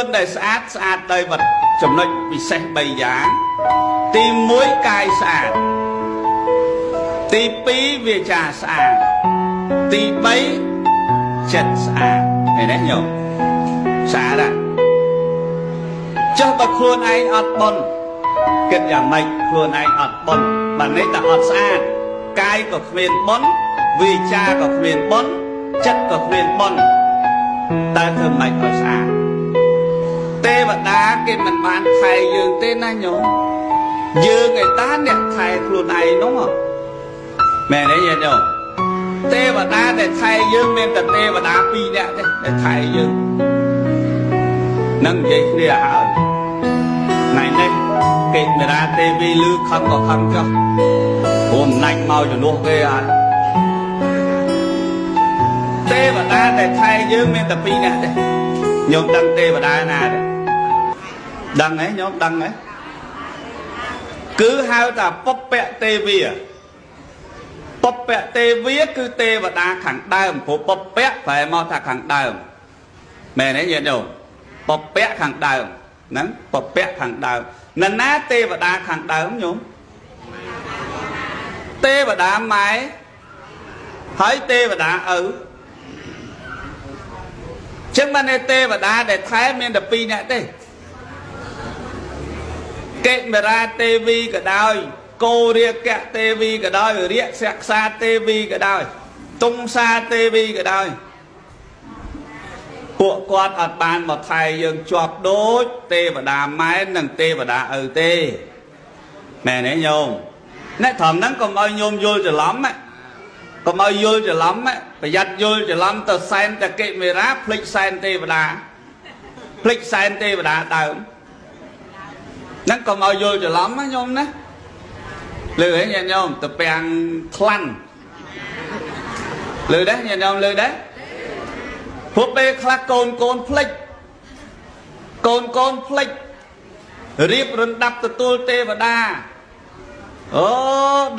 คนได้สะอาดสะอาดได้vậtចំណុចពិសេស3យ៉ាងទី1កាយស្អាតទី2វាចាស្អាតទី3ចិត្តស្អាតឃើញទេញោមស្អាតចុះបើខ្លួនឯងអត់បុណ្យគិតយ៉ាងម៉េចខ្លួនឯងអត់បុណ្យបើនេះតែអត់ស្អាតកាយក៏គ្មានបុណ្យវាចាក៏គ្មានបុណ្យចិត្តក៏គ្មានបុណ្យតែធ្វើម៉េចឲ្យស្អាតទេវតាគេមិនបានថែយើងទេណាញោមយើងឯតាអ្នកថែខ្លួនឯងនោះមែនទេញាតិញោមទេវតាដែលថែយើងមានតែទេវតា2នាក់ទេដែលថែយើងនឹងនិយាយគ្នាហើយថ្ងៃនេះគេមេរាទេវីលឺខំក៏ខំចុះព្រមណាច់មកជំនួសគេហើយទេវតាដែលថែយើងមានតែ2នាក់ទេញោមដឹងទេវតាណាទេដឹងហ៎ញោមដឹងហ៎គឺហៅថាពុព្វទេវីពុព្វទេវីគឺទេវតាខាងដើមព្រោះពុព្វប្រែមកថាខាងដើមមែនទេញាតិញោមពុព្វខាងដើមហ្នឹងពុព្វខាងដើមនរណាទេវតាខាងដើមញោមទេវតាម៉ែហើយទេវតាឪចឹងបានទេវតាដែលថែមានតែ2នាក់ទេកេមេរាទេវីក៏ដោយគោរាគៈទេវីក៏ដោយរាក្សក្សាទេវីក៏ដោយទុងសាទេវីក៏ដោយពួកគាត់អត់បានមកថែយើងជាប់ដូចទេវតាម៉ែនិងទេវតាឪទេមែនទេញោមអ្នកត្រឹមហ្នឹងកុំឲ្យញោមយល់ច្រឡំកុំឲ្យយល់ច្រឡំប្រយ័ត្នយល់ច្រឡំទៅសែនតែកេមេរ៉ាភ្លេចសែនទេវតាភ្លេចសែនទេវតាដើមហ្នឹងកុំឲ្យយល់ច្រឡំណាញោមណាលឺហ៎ញាតិញោមតពាំងខ្លាំងលឺដែរញាតិញោមលឺដែរព្រោះពេលខ្លះកូនភ្លេចកូនភ្លេចរៀបរំដាប់ទទួលទេវតាអូ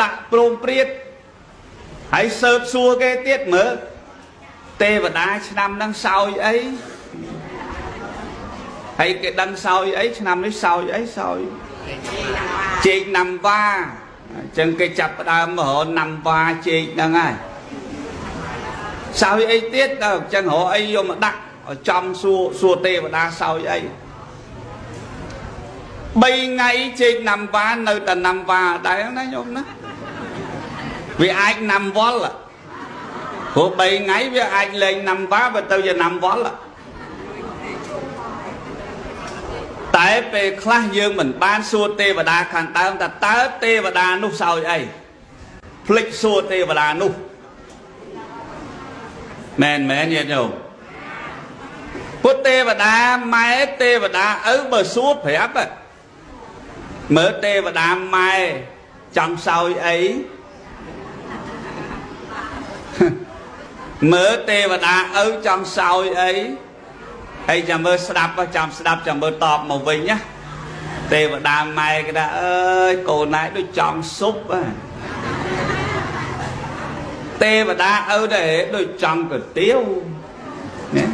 ដាក់ព្រមព្រៀតហើយសើបសួរគេទៀតមើលទេវតាឆ្នាំហ្នឹងសោយអីហើយគេដឹងសោយអីឆ្នាំនេះសោយអីសោយជែកណាំវ៉ាអញ្ចឹងគេចាប់ផ្ដើមមករកណាំវ៉ាជែកហ្នឹងហើយសោយអីទៀតដល់អញ្ចឹងរកអីយកមកដាក់ឲ្យចំសួរទេវតាសោយអី3ថ្ងៃជែកណាំវ៉ានៅតែណាំវ៉ាដែរណាញោមណាវាអាចណាំវល់ព្រោះ3ថ្ងៃវាអាចលេងណាំវ៉ាបើទៅជាណាំវល់តែពេលខ្លះយើងមិនបានសួរទេវតាខាងដើមថាតើទេវតានោះសោយអីភ្លេចសួរទេវតានោះមែនញាតិញោមពុទ្ធទេវតាម៉ែទេវតាឪបើសួរប្រាប់មើលទេវតាម៉ែចង់សោយអីមើលទេវតាឪចង់សោយអីហើយចាំមើលស្ដាប់ចាំស្ដាប់ចាំមើលតបមកវិញណាទេវតាម៉ែគេថាអើយកូនណែដូចចង់ស៊ុបទេវតាឪដែរដូចចង់គុយទាវណា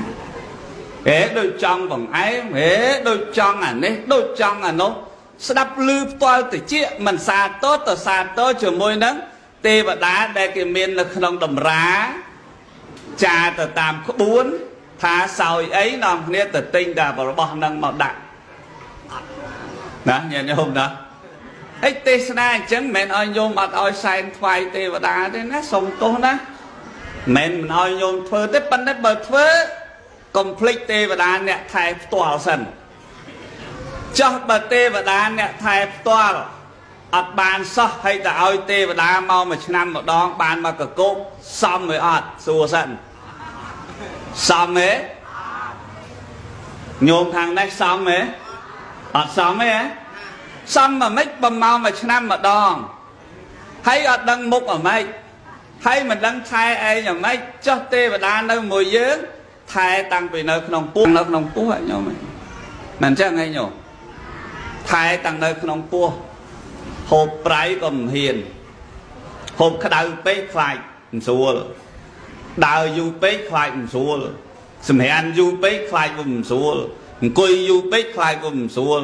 ហេដូចចង់បង្អែមហេដូចចង់អានេះដូចចង់អានោះស្ដាប់ឮផ្ទាល់តិចមិនសាទរទៅសាទរជាមួយនឹងទេវតាដែលគេមាននៅក្នុងតម្រាចាទៅតាមក្បួនថាសោយអីនាំគ្នាទៅទិញតែរបស់ហ្នឹងមកដាក់ណាញាតិញោមណាអីទេសនាអញ្ចឹងមិនឲ្យញោមអត់ឲ្យសែនថ្វាយទេវតាទេណាសុំទោសណាមិនឲ្យញោមធ្វើទេប៉ុន្តែបើធ្វើកុំភ្លេចទេវតាអ្នកថែផ្ទាល់សិនចោះបើទេវតាអ្នកថែផ្ទាល់អត់បានសោះឲ្យតែឲ្យទេវតាមកមួយឆ្នាំម្ដងបានមកកកោបសមወይអត់សួរសិនសមទេញោមខាងនេះសមទេអត់សមទេសមមកមិនបំមកមួយឆ្នាំម្ដងហើយអត់ដឹងមុខអ្ម៉េចហើយមិនដឹងថែឯងអ្ម៉េចចុះទេវតានៅមួយយើងថែតាំងពីនៅក្នុងពោះញោមមិនអញ្ចឹងឯងញោមថែតាំងនៅក្នុងពោះហូបប្រៃក៏មិនហ៊ានហូបក្តៅពេកខ្លាចមិនស្រួលដើរយូរពេកខ្លាចមិនស្រួលសម្រានយូរពេកខ្លាចមិនស្រួល អង្គុយយូរពេកខ្លាចក៏មិនស្រួល